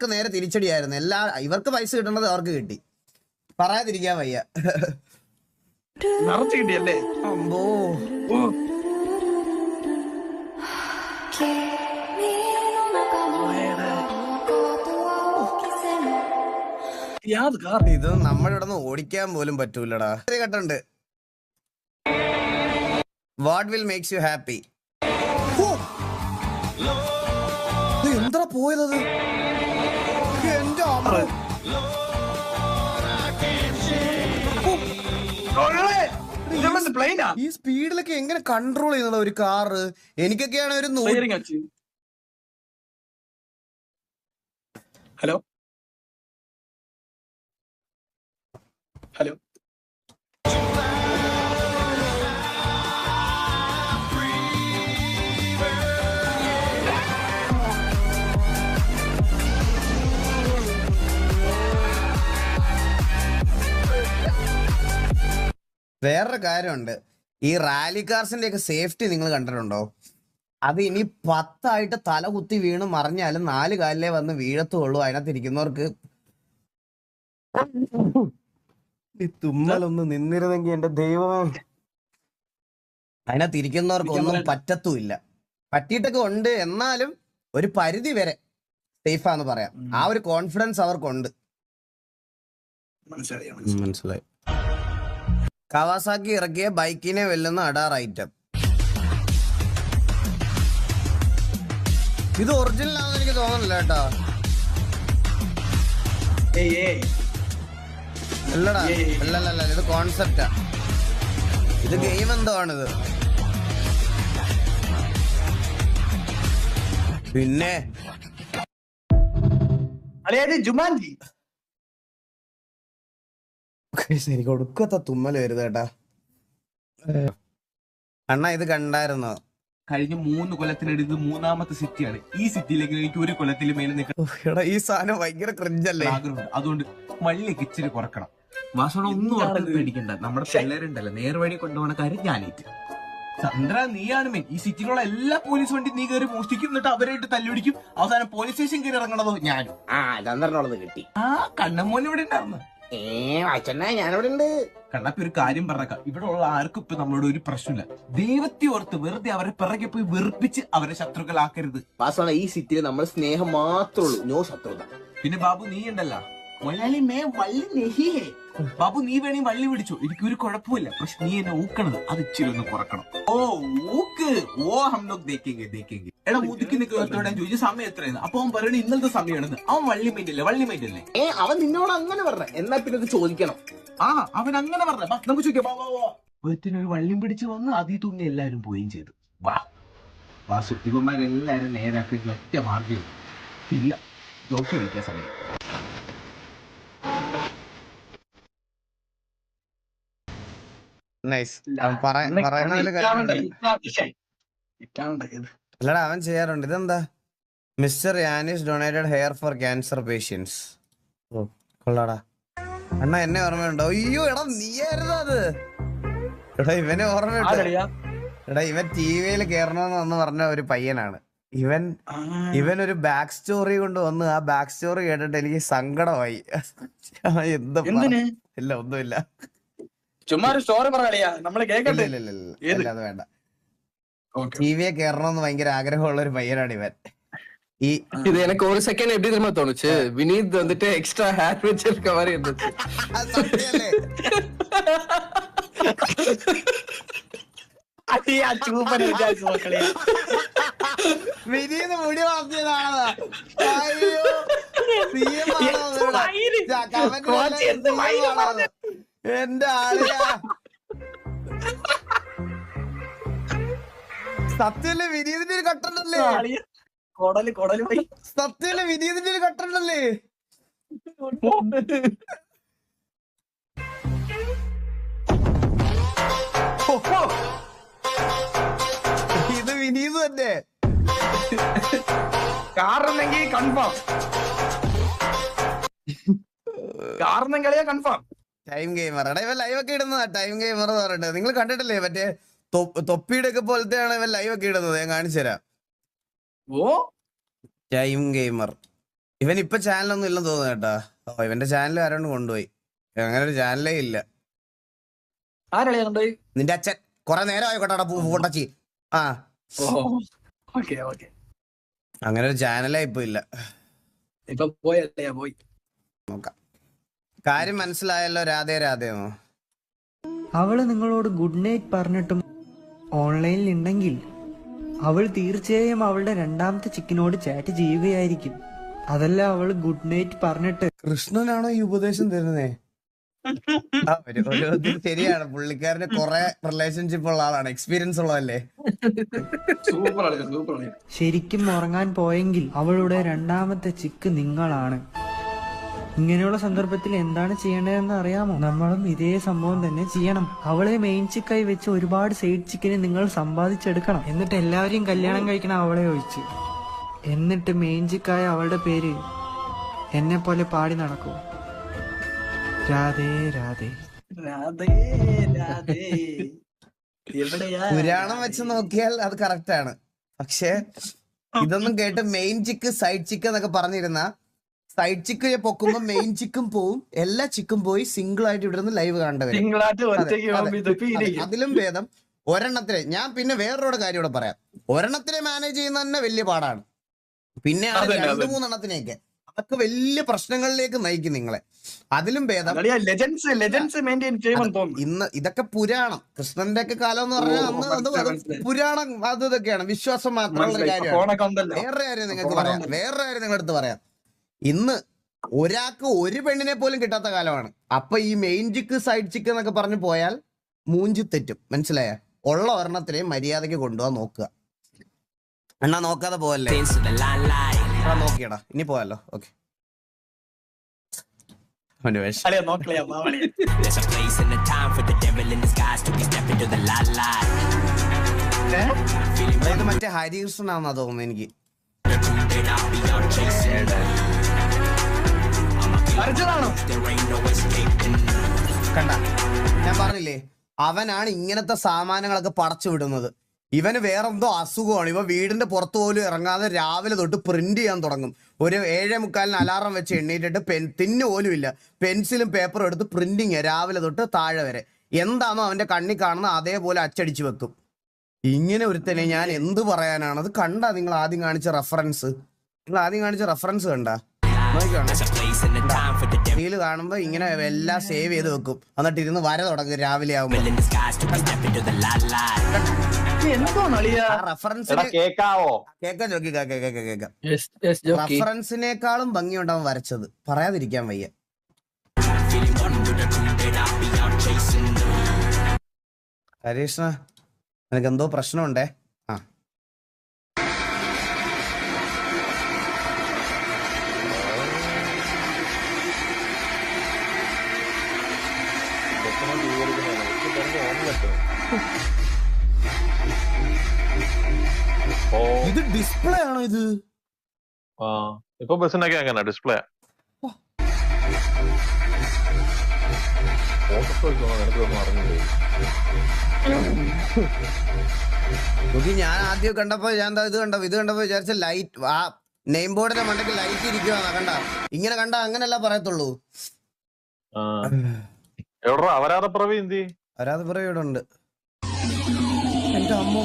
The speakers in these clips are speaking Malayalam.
ഇവർക്ക് നേരെ തിരിച്ചടിയായിരുന്നു. ഇവർക്ക് പൈസ കിട്ടേണ്ടത് അവർക്ക് കിട്ടി. പറയാതിരിക്കാൻ വയ്യ. നിറച്ചു കിട്ടിയല്ലേ? അമ്പോ ഇത് നമ്മളിവിടെ നിന്ന് ഓടിക്കാൻ പോലും പറ്റൂലടാ. കേട്ടുണ്ട്. What will makes you happy? എന്താ പോയത്? എന്റെ ഈ സ്പീഡിലൊക്കെ എങ്ങനെ കൺട്രോൾ ചെയ്യുന്നത് ഒരു കാറ്? എനിക്കൊക്കെയാണ് ഒരു ഹലോ ഹലോ വേറൊരു കാര്യമുണ്ട്. ഈ റാലി കാർസിന്റെ ഒക്കെ സേഫ്റ്റി നിങ്ങൾ കണ്ടിട്ടുണ്ടോ? അത് ഇനി 10 തല കുത്തി വീണ് മറിഞ്ഞാലും 4 കാലിലേ വന്ന് വീഴത്തുള്ളൂ. അതിനകത്ത് ഇരിക്കുന്നവർക്ക് തുമ്മലൊന്ന് നിന്നിരുന്നെങ്കിൽ എന്റെ ദൈവമേ. അതിനകത്ത് ഇരിക്കുന്നവർക്കൊന്നും പറ്റത്തുമില്ല. പറ്റിയിട്ടൊക്കെ ഉണ്ട്, എന്നാലും ഒരു പരിധി വരെ സേഫാന്ന് പറയാം. ആ ഒരു കോൺഫിഡൻസ് അവർക്കുണ്ട്. മനസ്സിലായി. കവാസാക്കി ഇറക്കിയ ബൈക്കിനെ വെല്ലുന്ന അഡാർ ഐറ്റം. ഇത് ഒറിജിനൽ ആണെന്ന് എനിക്ക് തോന്നുന്നില്ല കേട്ടോ. അല്ലടാ, അല്ലല്ല, ഇത് കോൺസെപ്റ്റാ. ഇത് ഗെയിം എന്തോ ആണിത്. പിന്നെ ജുമാൻജി ശരി കൊടുക്കത്ത തുമ്മല് വരുത് കേട്ടാ. അണ്ണാ ഇത് കണ്ടായിരുന്നോ? കഴിഞ്ഞ 3 കൊല്ലത്തിനിടെ ഇത് 3ാമത്തെ സിറ്റിയാണ്. ഈ സിറ്റിയിലേക്ക് എനിക്ക് ഒരു കൊല്ലത്തിൽ മേലെ നിൽക്കണം. ഈ സാധനം ഭയങ്കര ക്രിഞ്ചല്ലേ. ആഗ്രഹമുണ്ട്. അതുകൊണ്ട് മള്ളിയൊക്കെ ഇച്ചിരി കുറക്കണം. വാസോണ ഒന്നും ഓർത്ത് പേടിക്കണ്ട. നമ്മുടെ പിള്ളേരുണ്ടല്ലോ നേർവഴി കൊണ്ടുപോകുന്ന കാര്യം ഞാനേറ്റ്. ചന്ദ്ര നീയാണ് മെയിൻ. ഈ സിറ്റിയിലുള്ള എല്ലാ പോലീസ് വണ്ടി നീ കയറി മോഷ്ടിക്കും, എന്നിട്ട് അവരായിട്ട് തല്ലുപിടിക്കും. അവസാനം പോലീസ് സ്റ്റേഷൻ കയറി ഇറങ്ങണതോ ഞാനും. ചന്ദ്രനുള്ളത് കിട്ടി. കണ്ണമ്മോൻ ഇവിടെ ഉണ്ടായിരുന്നു. ഞാനിവിടെ ഉണ്ട്. കണ്ണപ്പി ഒരു കാര്യം പറഞ്ഞേക്കാം, ഇവിടെ ഉള്ള ആർക്കും ഇപ്പൊ നമ്മളോട് ഒരു പ്രശ്നമില്ല. ദൈവത്തെ ഓർത്ത് വെറുതെ അവരെ പിറകെ പോയി വെറുപ്പിച്ച് അവരെ ശത്രുക്കളാക്കരുത്. വാസോണ ഈ സിറ്റിയിൽ നമ്മൾ സ്നേഹം മാത്രമേ ഉള്ളൂ, നോ ശത്രുത. പിന്നെ ബാബു നീ ഉണ്ടല്ല, മലയാളി മേ വള്ളി നെഹിയേ. ബാബു നീ വേണേ വള്ളി പിടിച്ചു, എനിക്കൊരു കുഴപ്പമില്ല. പക്ഷെ നീ എന്നെ ഊക്കണത് അത് ഇച്ചിരി ഒന്ന് കുറക്കണം. ഓ ഊക്ക്, ഓ ഹം ലോഗ് ദേക്കേങ്കെ. എടാ മുതുക്കി നിൽക്കുന്നവരോട് ഞാൻ ചോദിച്ചു സമയം എത്രയാണ്. അപ്പൊ അവൻ പറയണ ഇന്നലത്തെ സമയമാണെന്ന്. അവൻ വള്ളി മൈൻഡല്ലേ. അവൻ നിന്നോട് അങ്ങനെ പറഞ്ഞ, എന്നാ പിന്നെ ഇത് ചോദിക്കണം. അവൻ അങ്ങനെ പറഞ്ഞ. നമുക്ക് ചോദിക്കാം. ഒരുത്തിനൊരു വള്ളിയും പിടിച്ച് വന്ന് അതീ തൂങ്ങി എല്ലാരും പോവുകയും ചെയ്തു. വാ സുത്തികുമാരെല്ലാരും നേരാക്കി ഒറ്റ മാർഗ്ഗം ഇല്ല. ജോക്കി വിളിക്കാൻ സമയം. അല്ലടാ അവൻ ചെയ്യാറുണ്ട്. ഇതെന്താ? Mister Yanis donated hair for cancer patients. കൊള്ളാടാ. അണ്ണാ എന്നെ ഓർമ്മയുണ്ടോ? അയ്യോ എടാ നീയായിരുന്നു അത്. എടാ ഇവനെ ഓർമ്മയുണ്ടോ? എടാ ഇവൻ ടിവിയിൽ കേറണമെന്ന് വന്ന് പറഞ്ഞ ഒരു പയ്യനാണ് ഇവൻ ഒരു ബാക്ക് സ്റ്റോറി കൊണ്ട് വന്ന് ആ ബാക്ക് സ്റ്റോറി കേട്ടിട്ട് എനിക്ക് സങ്കടമായി. എന്താ ഇല്ല ഒന്നുമില്ല, ചുമ്മാ ഒരു സ്റ്റോറി പറയാ നമ്മള് കേൾക്കട്ടെ. അത് വേണ്ട. ടിവിയെ കേറണമെന്ന് ഭയങ്കര ആഗ്രഹമുള്ള ഒരു പയ്യനാണ് ഇവൻ. இது எனக்கு ஒரு செகண்ட் எப்படி தெரியுமா தோணுச்சு, வினீத் வந்துட்டு எக்ஸ்ட்ரா ஹேர் வச்சிருக்க மாதிரி இருந்துச்சு. വിനീത് മുടി വളർത്തിയതാണോ? എന്റെ ആളിയാ സത്യല്ലേ? വിനീതിന്റെ ഒരു കട്ടുണ്ടല്ലേ? സത്യല്ലേ? വിനീതിന്റെ ഒരു കട്ടുണ്ടല്ലേ? ഇത് വിനീത് തന്നെ. കാറെന്നെങ്കിൽ കൺഫേം, കാറെന്നെങ്കിലേ കൺഫേം. Time gamer. എടാ ഇവൻ ലൈവ് ഒക്കെ ഇടുന്നതാ ടൈം ഗെയിമർ എന്ന് പറഞ്ഞിട്ട്. നിങ്ങൾ കണ്ടിട്ടില്ലേ? മറ്റേ തൊപ്പിയുടെ ഒക്കെ പോലത്തെയാണ് ഇവൻ ലൈവ് ഒക്കെ ഇടുന്നത്. ഞാൻ കാണിച്ചു തരാം. ഓ ടൈം ഗെയിമർ ഇവൻ ഇപ്പൊ ചാനലൊന്നും ഇല്ലെന്ന് തോന്നുന്നു കേട്ടാ. ഇവന്റെ ചാനൽ ആരോണ്ട് കൊണ്ടുപോയി. അങ്ങനെ ഒരു ചാനലേ ഇല്ല. ആരളിയാ കൊണ്ടുപോയി? നിന്റെ അച്ഛൻ കൊറേ നേരം ആയിക്കോട്ടെ പൂട്ടച്ചി. ആ ഓക്കെ ഓക്കെ. അങ്ങനെ ഒരു ചാനലേ ഇപ്പൊ ഇല്ല. ഇപ്പൊ പോയല്ലേ പോയി. നോക്കാം. കാര്യം മനസ്സിലായല്ലോ രാധേന്നോ? അവള് നിങ്ങളോട് ഗുഡ് നൈറ്റ് പറഞ്ഞിട്ടും ഓൺലൈനിൽ ഉണ്ടെങ്കിൽ അവൾ തീർച്ചയായും അവളുടെ രണ്ടാമത്തെ ചിക്കനോട് ചാറ്റ് ചെയ്യുകയായിരിക്കും. അതല്ല അവള് ഗുഡ് നൈറ്റ് പറഞ്ഞിട്ട്. കൃഷ്ണനാണോ ഈ ഉപദേശം തരുന്നേ? ശരിയാണ്, പുള്ളിക്കാരന് കൊറേ റിലേഷൻഷിപ്പ് ഉള്ള ആളാണ്, എക്സ്പീരിയൻസ് ഉള്ളതല്ലേ. സൂപ്പർ അളിയാ, സൂപ്പർ അളിയാ. ശരിക്കും ഉറങ്ങാൻ പോയെങ്കിൽ അവളുടെ രണ്ടാമത്തെ ചിക്ക് നിങ്ങളാണ്. ഇങ്ങനെയുള്ള സന്ദർഭത്തിൽ എന്താണ് ചെയ്യേണ്ടതെന്ന് അറിയാമോ? നമ്മളും ഇതേ സംഭവം തന്നെ ചെയ്യണം. അവളെ മെയിൻ ചിക്കായി വെച്ച് ഒരുപാട് സൈഡ് ചിക്കനെ നിങ്ങൾ സമ്പാദിച്ചെടുക്കണം. എന്നിട്ട് എല്ലാവരെയും കല്യാണം കഴിക്കണം അവളെ ഒഴിച്ച്. എന്നിട്ട് മെയിൻ ചിക്കായ അവളുടെ പേര് എന്നെ പോലെ പാടി നടക്കൂ. രാധേ രാധേ. രാധേ രാധേ. എവിടെയാ? പുരാണം വെച്ച് നോക്കിയാൽ അത് കറക്റ്റ് ആണ്. പക്ഷെ ഇതൊന്നും കേട്ട് മെയിൻ ചിക്ക് സൈഡ് ചിക്ക് എന്നൊക്കെ പറഞ്ഞിരുന്ന, സൈഡ് ചിക്ക് പൊക്കുമ്പോ മെയിൻ ചിക്കും പോവും, എല്ലാ ചിക്കും പോയി സിംഗിൾ ആയിട്ട് ഇവിടെ നിന്ന് ലൈവ് കണ്ടവരും. തിങ്കളാഴ്ച ഒറ്റയ്ക്ക് പോകുമ്പോ ഇത് feel ചെയ്യും. അതിലും ഭേദം ഒരെണ്ണത്തിനെ, ഞാൻ പിന്നെ വേറൊരു കാര്യം ഇവിടെ പറയാം, ഒരെണ്ണത്തിനെ മാനേജ് ചെയ്യുന്ന തന്നെ വലിയ പാടാണ്. പിന്നെ രണ്ടു മൂന്നെണ്ണത്തിനെയൊക്കെ അതൊക്കെ വലിയ പ്രശ്നങ്ങളിലേക്ക് നയിക്കും നിങ്ങളെ. അതിലും ഭേദം ലെജൻസ് മെയിൻറ്റെയിൻ ചെയ്യുമെന്ന് തോന്നുന്നു. ഇന്ന് ഇതൊക്കെ പുരാണം, കൃഷ്ണന്റെ ഒക്കെ കാലം എന്ന് പറഞ്ഞാൽ അന്ന് അത് പുരാണം, അത് ഇതൊക്കെയാണ്, വിശ്വാസം മാത്രമുള്ള കാര്യമാണ്. വേറൊരു കാര്യം നിങ്ങൾക്ക് പറയാം, വേറൊരു കാര്യം നിങ്ങളടുത്ത് പറയാം. ഇന്ന് ഒരാൾക്ക് ഒരു പെണ്ണിനെ പോലും കിട്ടാത്ത കാലമാണ്. അപ്പൊ ഈ മെയിൻ ചിക്ക് സൈഡ് ചിക്ക് എന്നൊക്കെ പറഞ്ഞു പോയാൽ മൂഞ്ചി തെറ്റും, മനസ്സിലായ? ഉള്ള ഒരെണ്ണത്തിനെ മര്യാദയ്ക്ക് കൊണ്ടുപോകാൻ നോക്കുക. എന്നാ നോക്കാതെ പോവല്ലേ? നോക്കിയടാ, ഇനി പോയല്ലോ. ഓക്കെ, ഇത് മറ്റേ ഹരികൃഷ്ണനാണെന്നാ തോന്നുന്നു എനിക്ക്. കണ്ട, ഞാൻ പറഞ്ഞില്ലേ, അവനാണ് ഇങ്ങനത്തെ സാമാനങ്ങളൊക്കെ പടച്ചു വിടുന്നത്. ഇവന് വേറെന്തോ അസുഖമാണ്. ഇവ വീടിന്റെ പുറത്തു പോലും ഇറങ്ങാതെ രാവിലെ തൊട്ട് പ്രിന്റ് ചെയ്യാൻ തുടങ്ങും. ഒരു 7:45 അലാറം വെച്ച് എണ്ണീറ്റിട്ട് തിന്നു പോലും ഇല്ല, പെൻസിലും പേപ്പറും എടുത്ത് പ്രിന്റിങ് രാവിലെ തൊട്ട് താഴെ വരെ. എന്താണോ അവന്റെ കണ്ണി കാണുന്ന അതേപോലെ അച്ചടിച്ചു വെക്കും. ഇങ്ങനെ ഒരുത്തനെ ഞാൻ എന്ത് പറയാനാണ്? അത് കണ്ടാ നിങ്ങൾ ആദ്യം കാണിച്ച റെഫറൻസ്? കണ്ടാ റീല് കാണുമ്പോ ഇങ്ങനെ എല്ലാം സേവ് ചെയ്ത് വെക്കും, എന്നിട്ട് ഇരുന്ന് വര തുടങ്ങും രാവിലെ ആവുമ്പോ. റെഫറൻസിനേക്കാളും ഭംഗിയുണ്ടാവും വരച്ചത്, പറയാതിരിക്കാൻ വയ്യ. ഹരീഷ്ണ, നിനക്ക് എന്തോ പ്രശ്നമുണ്ടേ? ആ, ഇത് ഡിസ്പ്ലേ ആണോ ഇത്? ഇപ്പൊ ബസ്സിനൊക്കെ അങ്ങനെ ഡിസ്പ്ലേ. ഞാൻ ആദ്യം കണ്ടപ്പോ ഇത് കണ്ടപ്പോ വിചാരിച്ച ലൈറ്റ്, ആ നെയിം ബോർഡിന്റെ മണ്ടയ്ക്ക് ലൈറ്റ് ഇരിക്കുവാ. കണ്ട, ഇങ്ങനെ കണ്ട അങ്ങനല്ല പറയത്തുള്ളൂ. അവരാധപ്രവി ഇവിടെ ഉണ്ട്. എന്റെ അമ്മ,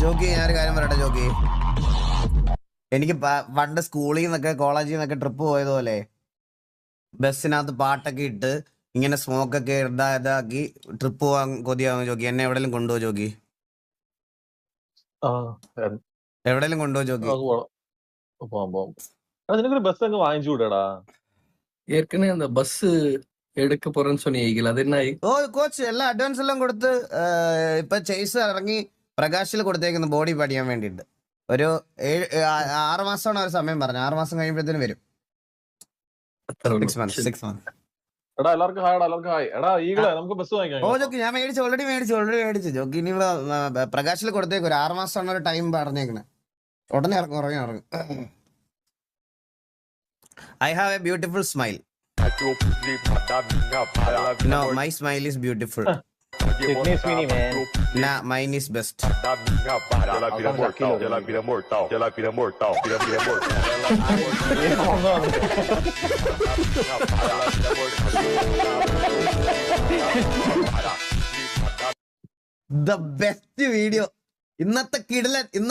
ജോക്കി, ഞാനൊരു കാര്യം പറയട്ടെ ജോക്കി. എനിക്ക് പണ്ട് സ്കൂളിൽ നിന്നൊക്കെ കോളേജിൽ നിന്നൊക്കെ ട്രിപ്പ് പോയതുപോലെ ബസ്സിനകത്ത് പാട്ടൊക്കെ ഇട്ട് ഇങ്ങനെ സ്മോക്കൊക്കെ ഇതാക്കി ട്രിപ്പ് പോവാൻ കൊതിയാവും ജോക്കി. എന്നെ എവിടെയെങ്കിലും കൊണ്ടുപോ ജോക്കി, എവിടെയെങ്കിലും കൊണ്ടുപോ ജോക്കി. നിനക്കൊരു ബസ് അങ്ങ് വാങ്ങിച്ചുകൂടാ? ஏற்கனவே அந்த பஸ் எடுக்க போறேன்னு சொன்னீங்க, அது என்ன? ഓ കോച്ച്, എല്ലാ അഡ്വാൻസ് എല്ലാം കൊടുത്ത് ഇപ്പൊ ചേസ് ഇറങ്ങി പ്രകാശിൽ കൊടുത്തേക്കുന്നു ബോഡി പഠിക്കാൻ വേണ്ടിട്ട്. ഒരു 6 മാസമാണ് അവർ സമയം പറഞ്ഞു. 6 മാസം കഴിയുമ്പോഴത്തേനും വരും. 6 months. എടാ എല്ലാവർക്കും ഹായ്. എടാ ഈകളെ നമുക്ക് ബസ് വാങ്ങിക്കാം. ഓ ജോക്കി, ഞാൻ ഓൾറെഡി മേടിച്ചു ജോക്കി. ഇനി പ്രകാശിൽ കൊടുത്തേക്കും. ഒരു 6 മാസമാണ് ഒരു ടൈം പറഞ്ഞേക്കണേ. ഉടനെ ഇറങ്ങും. I have a beautiful smile. No, my smile is beautiful. Sydney Sweeney, man. Nah, mine is best. Da minha vara, ela vira mortal, ela vira mortal, ela vira mortal, ela vira mortal. The best video. ഇന്നത്തെ കിടിലൻ